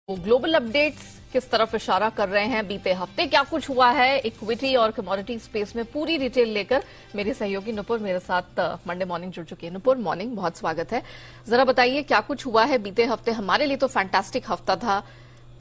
Global updates किस तरफ इशारा कर रहे हैं? बीते हफ्ते क्या कुछ हुआ है इक्विटी और कमोडिटी स्पेस में, पूरी डिटेल लेकर मेरे सहयोगी नुपुर मेरे साथ मंडे मॉर्निंग जुड़ चुकी है। नुपुर, मॉर्निंग, बहुत स्वागत है। जरा बताइए क्या कुछ हुआ है बीते हफ्ते? हमारे लिए तो फैंटास्टिक हफ्ता था,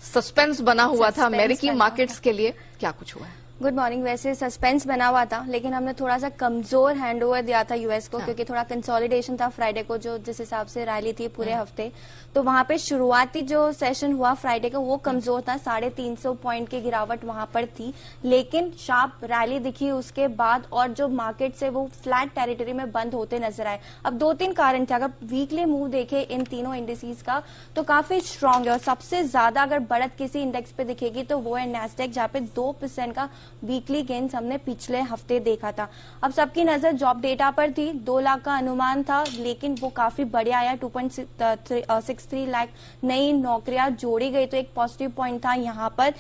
सस्पेंस बना हुआ था अमेरिकी मार्केट्स के लिए। क्या कुछ हुआ है? Good morning. वैसे सस्पेंस बना हुआ था, लेकिन हमने थोड़ा सा कमजोर हैंडओवर दिया था यूएस को, क्योंकि थोड़ा कंसोलिडेशन था फ्राइडे को, जो जिस हिसाब से रैली थी पूरे हफ्ते। तो वहां पे शुरुआती जो सेशन हुआ फ्राइडे का वो कमजोर था, 350 पॉइंट की गिरावट वहां पर थी, लेकिन शार्प रैली दिखी उसके बाद, और जो मार्केट से वो फ्लैट टेरिटरी में बंद होते नजर आए। अब दो तीन कारण थे। अगर वीकली मूव देखे इन तीनों इंडिसेस का तो काफी स्ट्रांग है, और सबसे ज्यादा अगर बढ़त किसी इंडेक्स पे दिखेगी तो वो है नैस्डैक, जहाँ पे 2% का वीकली गेन्स हमने पिछले हफ्ते देखा था। अब सबकी नजर जॉब डेटा पर थी। 2 लाख का अनुमान था, लेकिन वो काफी बढ़िया आया। 2.63 लाख नई नौकरियां जोड़ी गई, तो एक पॉजिटिव पॉइंट था यहाँ पर।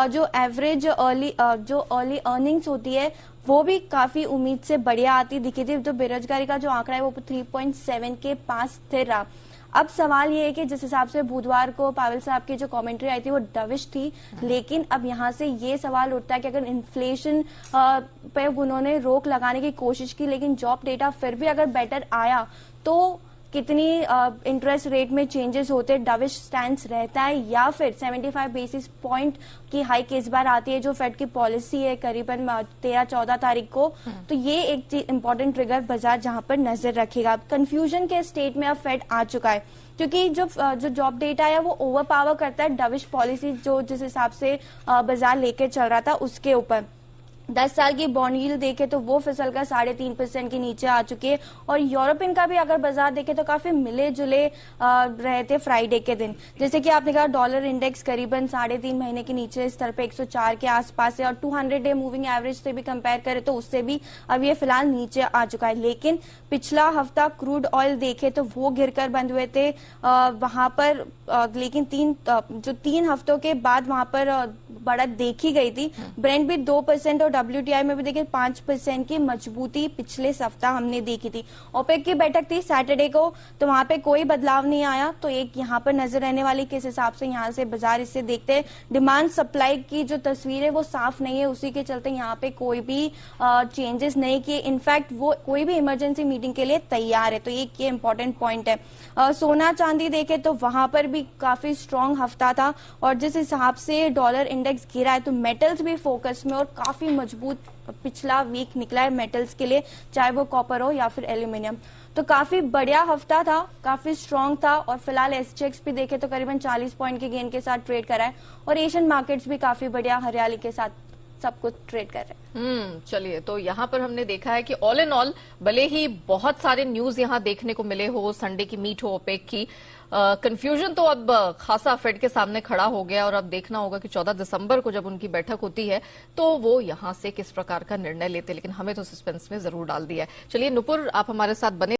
जो एवरेज अर्ली अर्निंग्स होती है वो भी काफी उम्मीद से बढ़िया आती दिखी थी। तो बेरोजगारी का जो आंकड़ा है वो 3.7 के पास स्थिर रहा। अब सवाल ये है कि जिस हिसाब से बुधवार को पावेल साहब की जो कमेंट्री आई थी वो डविश थी, लेकिन अब यहाँ से ये सवाल उठता है कि अगर इन्फ्लेशन पे उन्होंने रोक लगाने की कोशिश की, लेकिन जॉब डेटा फिर भी अगर बेटर आया तो कितनी इंटरेस्ट रेट में चेंजेस होते, डविश स्टैंड रहता है, या फिर 75 बेसिस पॉइंट की हाइक इस बार आती है जो फेड की पॉलिसी है करीबन 13-14 तारीख को। तो ये एक इंपॉर्टेंट ट्रिगर बाजार जहां पर नजर रखेगा। कंफ्यूजन के स्टेट में अब फेड आ चुका है, क्योंकि जो जॉब डेटा है वो ओवर पावर करता है डविश पॉलिसी, जो जिस हिसाब से बाजार लेके चल रहा था उसके ऊपर। 10 साल की बॉन्ड यील्ड देखे तो वो फिसल कर 3.5% के नीचे आ चुकी है, और यूरोपियन का भी अगर बाजार देखे तो काफी मिले जुले रहे थे फ्राइडे के दिन। जैसे कि आपने कहा डॉलर इंडेक्स करीबन 3.5 महीने के नीचे स्तर पे 104 के आसपास है, और 200 डे मूविंग एवरेज से भी कंपेयर करें तो उससे भी अब ये फिलहाल नीचे आ चुका है। लेकिन पिछला हफ्ता क्रूड ऑयल देखे तो वो गिरकर बंद हुए थे वहां पर, लेकिन 3 हफ्तों के बाद वहां पर बढ़त देखी गई थी। ब्रेंट भी 2% और WTI में भी देखिए 5% की मजबूती पिछले सप्ताह हमने देखी थी। ओपेक की बैठक थी सैटरडे को, तो वहां पे कोई बदलाव नहीं आया। तो एक यहाँ पर नजर रहने वाली किस हिसाब से यहाँ से बाजार इससे देखते हैं। डिमांड सप्लाई की जो तस्वीर है वो साफ नहीं है, उसी के चलते यहाँ पे कोई भी चेंजेस नहीं किए। इनफैक्ट वो कोई भी इमरजेंसी मीटिंग के लिए तैयार है, तो ये इंपॉर्टेंट पॉइंट है। सोना चांदी देखे तो वहां पर भी काफी स्ट्रांग हफ्ता था, और जिस हिसाब से डॉलर इंडेक्स गिरा है तो मेटल्स भी फोकस में, और काफी मजबूत पिछला वीक निकला है मेटल्स के लिए, चाहे वो कॉपर हो या फिर एल्यूमिनियम। तो काफी बढ़िया हफ्ता था, काफी स्ट्रांग था, और फिलहाल एसजीएक्स भी देखे तो करीबन 40 पॉइंट के गेन के साथ ट्रेड करा है, और एशियन मार्केट्स भी काफी बढ़िया हरियाली के साथ सब कुछ ट्रेड कर रहे हैं। चलिए, तो यहाँ पर हमने देखा है कि ऑल इन ऑल भले ही बहुत सारे न्यूज यहाँ देखने को मिले हो, संडे की मीट हो ओपेक की, कंफ्यूजन तो अब खासा फेड के सामने खड़ा हो गया, और अब देखना होगा कि 14 दिसंबर को जब उनकी बैठक होती है तो वो यहाँ से किस प्रकार का निर्णय लेते, लेकिन हमें तो सस्पेंस में जरूर डाल दिया है। चलिए नुपुर, आप हमारे साथ बने